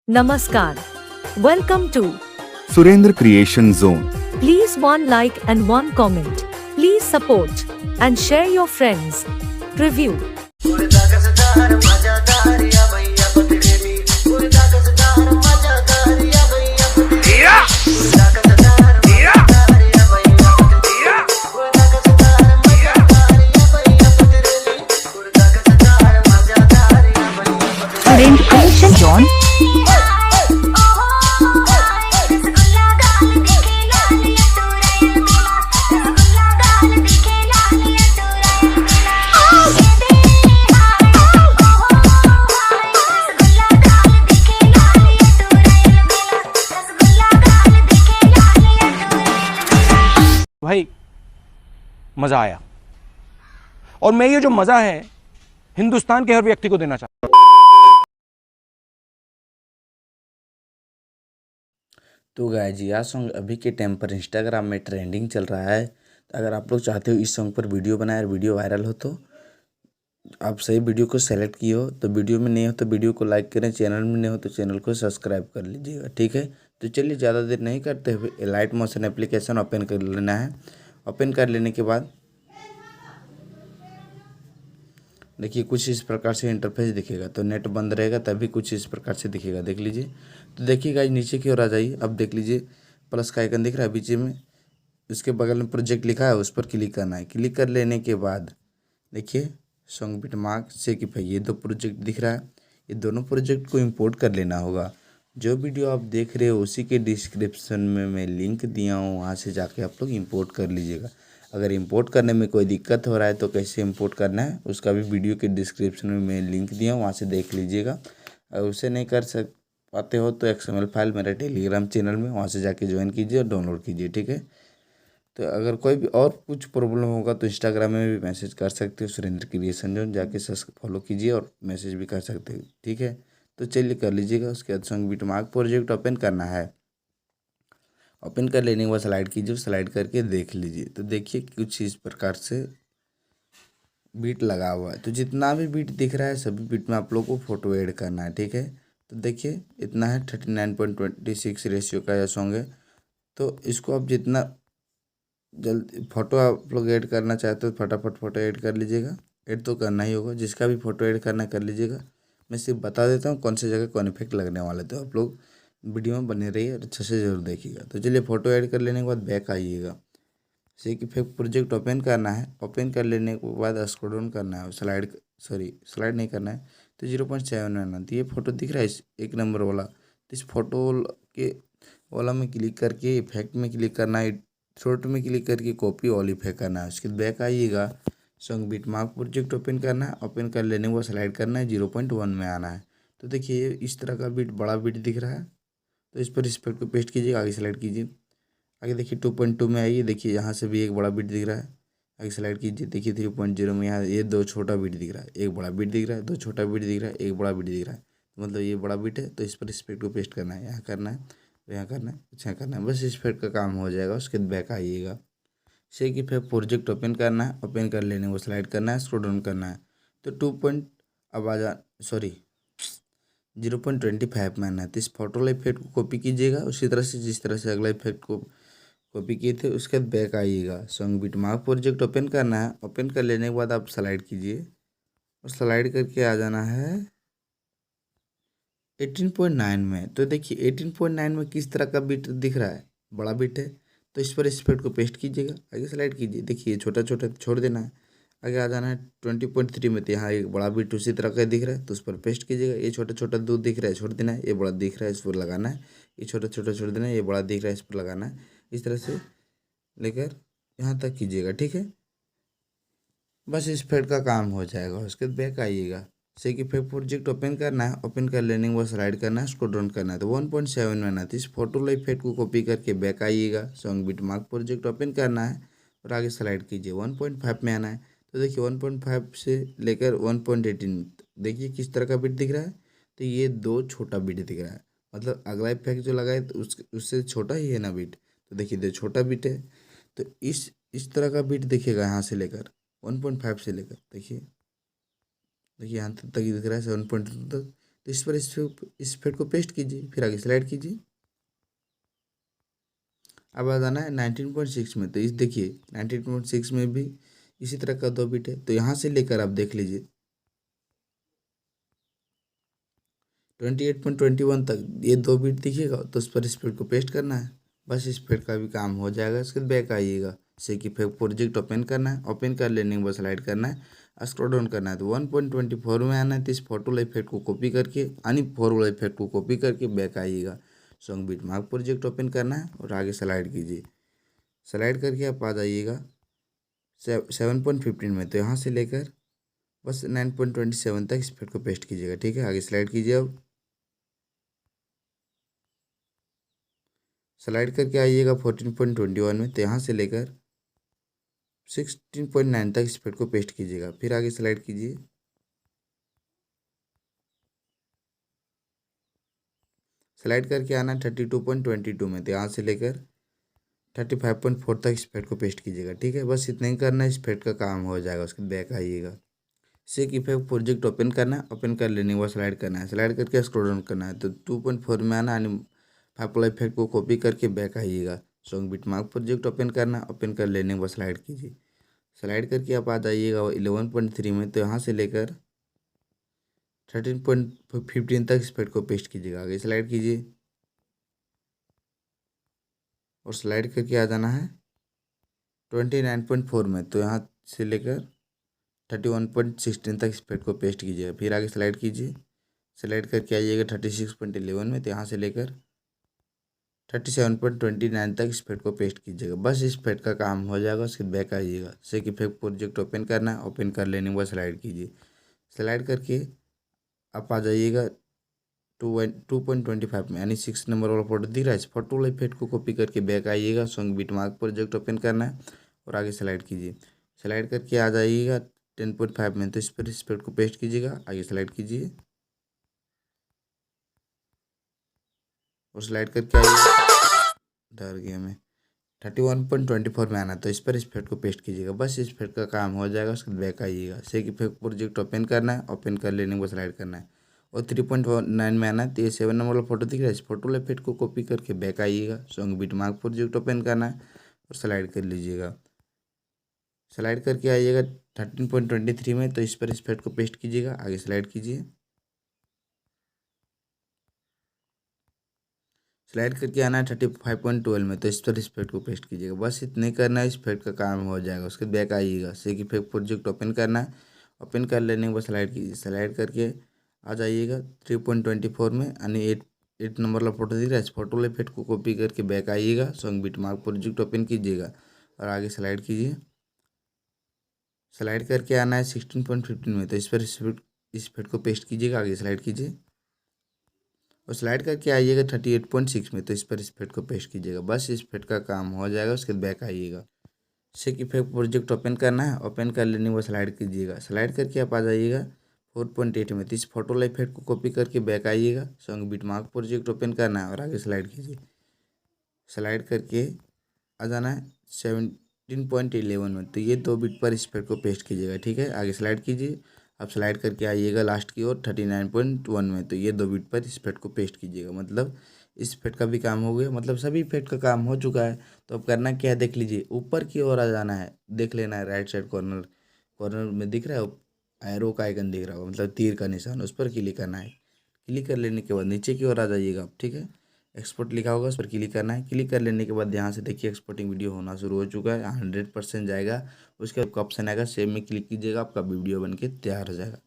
Namaskar. Welcome to Surendra Creation Zone. Please one like and one comment. Please support and share your friends. Preview. Surendra Creation Zone. भाई मज़ा आया। और मैं ये जो मज़ा है हिंदुस्तान के हर व्यक्ति को देना चाहता हूँ। तो गाइस यह सॉन्ग अभी के टाइम पर इंस्टाग्राम में ट्रेंडिंग चल रहा है। तो अगर आप लोग चाहते हो इस सॉन्ग पर वीडियो बनाए और वीडियो वायरल हो तो आप सही वीडियो को सेलेक्ट किए हो। तो वीडियो में नहीं हो तो वीडियो को लाइक करें, चैनल में नहीं हो तो चैनल को सब्सक्राइब कर लीजिएगा, ठीक है। तो चलिए ज़्यादा देर नहीं करते हुए लाइट मोशन एप्लीकेशन ओपन कर लेना है। ओपन कर लेने के बाद देखिए कुछ इस प्रकार से इंटरफेस दिखेगा। तो नेट बंद रहेगा तभी कुछ इस प्रकार से दिखेगा, देख लीजिए। तो देखिएगा नीचे की ओर आ जाइए। अब देख लीजिए प्लस का आइकन दिख रहा है बीच में, उसके बगल में प्रोजेक्ट लिखा है, उस पर क्लिक करना है। क्लिक कर लेने के बाद देखिए सॉन्ग बिट मार्क से कि भाई ये दो प्रोजेक्ट दिख रहा है, ये दोनों प्रोजेक्ट को इंपोर्ट कर लेना होगा। जो वीडियो आप देख रहे हो उसी के डिस्क्रिप्शन में मैं लिंक दिया हूँ, वहाँ से जाके आप लोग इंपोर्ट कर लीजिएगा। अगर इंपोर्ट करने में कोई दिक्कत हो रहा है तो कैसे इंपोर्ट करना है उसका भी वीडियो के डिस्क्रिप्शन में मैं लिंक दिया हूँ, वहाँ से देख लीजिएगा। अगर उसे नहीं कर पाते हो तो XML फाइल मेरे टेलीग्राम चैनल में, वहाँ से जाके ज्वाइन कीजिए और डाउनलोड कीजिए, ठीक है। तो अगर कोई भी और कुछ प्रॉब्लम होगा तो इंस्टाग्राम में भी मैसेज कर सकते हो, सुरेंद्र क्रिएशन जोन जाके फॉलो कीजिए और मैसेज भी कर सकते हो, ठीक है। तो चलिए कर लीजिएगा। उसके बाद song bit mark project open करना है। ओपन कर लेने के बाद स्लाइड कीजिए, स्लाइड करके देख लीजिए। तो देखिए कुछ इस प्रकार से बीट लगा हुआ है। तो जितना भी बीट दिख रहा है सभी बीट में आप लोग को फोटो ऐड करना है, ठीक है। तो देखिए इतना है 39.26 रेशियो का यह सॉन्ग है। तो इसको आप जितना जल्दी फ़ोटो आप लोग ऐड करना चाहते हो फटाफट फ़ोटो ऐड कर लीजिएगा। ऐड तो करना ही होगा, जिसका भी फ़ोटो ऐड करना कर लीजिएगा। मैं सिर्फ बता देता हूँ कौन सी जगह कौन इफेक्ट लगने वाले, तो आप लोग वीडियो में बने रहिए और अच्छे से ज़रूर देखिएगा। तो चलिए फ़ोटो ऐड कर लेने के बाद बैक आइएगा। सेक इफेक्ट प्रोजेक्ट ओपन करना है। ओपन कर लेने के बाद स्क्रॉल डाउन करना है, स्लाइड नहीं करना है। तो 0.7 में आना। तो ये फोटो दिख रहा है एक नंबर वाला, तो इस फोटो के वाला में क्लिक करके इफेक्ट में क्लिक करना है, शॉर्ट में क्लिक करके कॉपी ऑल इफेक्ट करना है। उसके बाद बैक आइएगा, song bit mark project open करना है। ओपन कर लेने के बाद स्लाइड करना है, 0.1 में आना है। तो देखिए इस तरह का बीट बड़ा बीट दिख रहा है, तो इस पर इफेक्ट को पेस्ट कीजिए, आगे स्लाइड कीजिए। आगे देखिए 2.2 में आइए, देखिए यहाँ से भी एक बड़ा बीट दिख रहा है, आगे स्लाइड कीजिए। देखिए 3.0 में यहाँ ये दो छोटा बीट दिख रहा है, एक बड़ा बीट दिख रहा है, दो छोटा बीट दिख रहा है, एक बड़ा बीट दिख रहा है। तो मतलब ये बड़ा बीट है, तो इस पर इफेक्ट को पेस्ट करना है, यहाँ करना है, यहाँ करना है, अच्छा करना है, बस इस इफेक्ट का काम हो जाएगा। उसके बाद बैक आइएगा, सेक इफेक्ट प्रोजेक्ट ओपन करना है। ओपन कर लेने को स्लाइड करना है, स्क्रॉल डाउन करना है। तो 0.25 में आना है। तो इस फोटो वाला इफेक्ट को कॉपी कीजिएगा उसी तरह से जिस तरह से अगला इफेक्ट को कॉपी किए थे। उसके बाद बैक आइएगा, song bit mark project open करना है। ओपन कर लेने के बाद आप स्लाइड कीजिए और स्लाइड करके आ जाना है 18.9 में। तो देखिए 18.9 में किस तरह का बीट दिख रहा है, बड़ा बीट है। तो इस पर इस इफेक्ट को पेस्ट कीजिएगा, आगे स्लाइड कीजिए। देखिए छोटा छोटा छोड़ देना है, आगे आ जाना है 20.3 में। तो यहाँ एक बड़ा बीट उसी तरह का दिख रहा है, तो उस पर पेस्ट कीजिएगा। ये छोटा छोटा दूध दिख रहा है, छोड़ देना है। ये बड़ा दिख रहा है, इस पर लगाना है। ये छोटा छोटा छोड़ देना है, ये बड़ा दिख रहा है, इस पर लगाना है। इस तरह से लेकर यहाँ तक कीजिएगा, ठीक है। बस इस इफेक्ट का काम हो जाएगा। उसके बाद बैक आइएगा, सेक इफेक्ट प्रोजेक्ट ओपन करना है। ओपन कर लेने के बाद स्लाइड करना है, स्क्रॉल डाउन करना है। तो 1.7 में आना है। तो इस फोटो वाला इफेक्ट को कॉपी करके बैक आइएगा, song bit mark project open करना है और आगे स्लाइड कीजिए, 1.5 में आना है। तो देखिए 1.5 से लेकर 1.18 देखिए किस तरह का बिट दिख रहा है। तो ये दो छोटा बिट दिख रहा है, मतलब अगला इफेक्ट जो लगाए तो उससे छोटा ही है ना बिट। तो देखिए दो छोटा बिट है। तो इस तरह का बिट दिखेगा यहाँ से लेकर 1.5 से लेकर, देखिए यहाँ तक ही दिख रहा है 7.2 तक। तो इस पर इस इफेक्ट को पेस्ट कीजिए, फिर आगे स्लाइड कीजिए। अब आ जाना है 19.6 में। तो इस देखिए 19.6 में भी इसी तरह का 2 बिट है। तो यहाँ से लेकर आप देख लीजिए 28.21 तक ये 2 बिट दिखेगा। तो उस पर इस पेड़ को पेस्ट करना है, बस इस पेड़ का भी काम हो जाएगा। इसके बाद बैक आइएगा, से कि फिर प्रोजेक्ट ओपन करना है। ओपन कर लेने के बाद स्लाइड करना है, स्क्रॉल डाउन करना है। तो 1.24 में आना है। तो इस फोटो वाला इफेक्ट को कॉपी करके फोर वाला इफेक्ट को कॉपी करके बैक आइएगा। Song beat mark project open करना है और आगे स्लाइड कीजिए। स्लाइड करके आप आ जाइएगा 7.15 में। तो यहाँ से लेकर बस 9.27 तक इस इफेक्ट को पेस्ट कीजिएगा, ठीक है। आगे स्लाइड कीजिए। अब स्लाइड करके आइएगा 14.21 में। तो यहाँ से लेकर 16.9 तक इस इफेक्ट को पेस्ट कीजिएगा, फिर आगे स्लाइड कीजिए। स्लाइड करके आना 32.22 में। तो यहाँ से लेकर 35.4 तक इस इफेक्ट को पेस्ट कीजिएगा, ठीक है। बस इतना ही करना है, इस इफेक्ट का काम हो जाएगा। उसके बैक आइएगा, सेक इफेक्ट प्रोजेक्ट ओपन करना है। ओपन कर लेने के बाद स्लाइड करना है। स्लाइड करके स्क्रॉल डाउन करना है। तो 2.4 में आना यानी 5 वाला इफेक्ट को कॉपी करके बैक आइएगा। Song beat mark project open करना। ओपन कर लेने के बाद स्लाइड कीजिए। स्लाइड करके आप आ जाइएगा 11.3 में। तो यहाँ से लेकर 13.15 तक इस इफेक्ट को पेस्ट कीजिएगा, आगे स्लाइड कीजिए। और स्लाइड करके आ जाना है 29.4 में। तो यहाँ से लेकर 31.16 तक इस इफेक्ट को पेस्ट कीजिएगा, फिर आगे स्लाइड कीजिए। स्लाइड करके आइएगा 36.11 में। तो यहाँ से लेकर 37.29 तक इस इफेक्ट को पेस्ट कीजिएगा, बस इस इफेक्ट का काम हो जाएगा। उसके बैक आइएगा, सेक इफेक्ट प्रोजेक्ट ओपन करना है। ओपन कर लेने के बाद स्लाइड कीजिए। स्लाइड करके आप आ जाइएगा 2.25 में यानी 6 नंबर वाला फोटो दिख रहा है। इस फोटो वाले इफेक्ट को कॉपी करके बैक आइएगा। Song beat mark project open करना है और आगे स्लाइड कीजिए। स्लाइड करके आ जाइएगा 10.5 में। तो इस पर इस इफेक्ट को पेस्ट कीजिएगा, आगे स्लाइड कीजिए और स्लाइड करके आइए डर गया मैं 31.24 में आना। तो इस पर इस इफेक्ट को पेस्ट कीजिएगा, बस इस इफेक्ट का काम हो जाएगा। उसके बैक आइएगा, सेक इफेक्ट प्रोजेक्ट ओपन करना है। ओपन कर लेने को स्लाइड करना है और 3.9 में आना है। तो ये 7 नंबर वाला फोटो दिख रहा है। इस फोटो वाले इफेक्ट को कॉपी करके बैक आइएगा। Song beat mark project open करना है और स्लाइड कर लीजिएगा। स्लाइड करके आइएगा 13.23 में। तो इस पर इस इफेक्ट को पेस्ट कीजिएगा, आगे स्लाइड कीजिए। स्लाइड करके आना है 35.12 में। तो इस पर इस इफेक्ट को पेस्ट कीजिएगा, बस इतने करना है, इस इफेक्ट का काम हो जाएगा। उसके बैक आइएगा, सेक इफेक्ट प्रोजेक्ट ओपन करना है। ओपन कर लेने के बाद स्लाइड कीजिए। स्लाइड करके आ जाइएगा 3.24 में यानी 8 नंबर वाला फोटो दिख रहा है। इस फोटो वाले इफेक्ट को कॉपी करके बैक आइएगा। Song beat mark project open कीजिएगा और आगे स्लाइड कीजिए। स्लाइड करके आना है 16.15 में। तो इस पर इस इफेक्ट को पेस्ट कीजिएगा, आगे स्लाइड कीजिए और स्लाइड करके आइएगा 38.6 में। तो इस पर इस इफेक्ट को पेस्ट कीजिएगा, बस इस इफेक्ट का काम हो जाएगा। उसके बैक आइएगा, सेक इफेक्ट प्रोजेक्ट ओपन करना है। ओपन कर लेने को स्लाइड कीजिएगा। स्लाइड करके आप आ जाइएगा 4.8 में। तो इस फोटो वाला इफेक्ट को कॉपी करके बैक आइएगा। Song beat mark project open करना है और आगे स्लाइड कीजिए। स्लाइड करके आ जाना है 17.11 में। तो ये 2 बिट पर इस इफेक्ट को पेस्ट कीजिएगा, ठीक है। आगे स्लाइड कीजिए। अब स्लाइड करके आइएगा लास्ट की ओर 39.1 में। तो ये 2 बिट पर इस इफेक्ट को पेस्ट कीजिएगा, मतलब इस इफेक्ट का भी काम हो गया, मतलब सभी इफेक्ट का काम हो चुका है। तो अब करना क्या है देख लीजिए, ऊपर की ओर आ जाना है, देख लेना है राइट साइड कॉर्नर में दिख रहा है एरो का आइकन दिख रहा होगा, मतलब तीर का निशान, उस पर क्लिक करना है। क्लिक कर लेने के बाद नीचे की ओर आ जाइएगा आप, ठीक है। एक्सपोर्ट लिखा होगा, उस पर क्लिक करना है। क्लिक कर लेने के बाद यहाँ से देखिए एक्सपोर्टिंग वीडियो होना शुरू हो चुका है, 100% जाएगा। उसके बाद ऑप्शन आएगा सेव में क्लिक कीजिएगा, आपका वीडियो बनके तैयार हो जाएगा।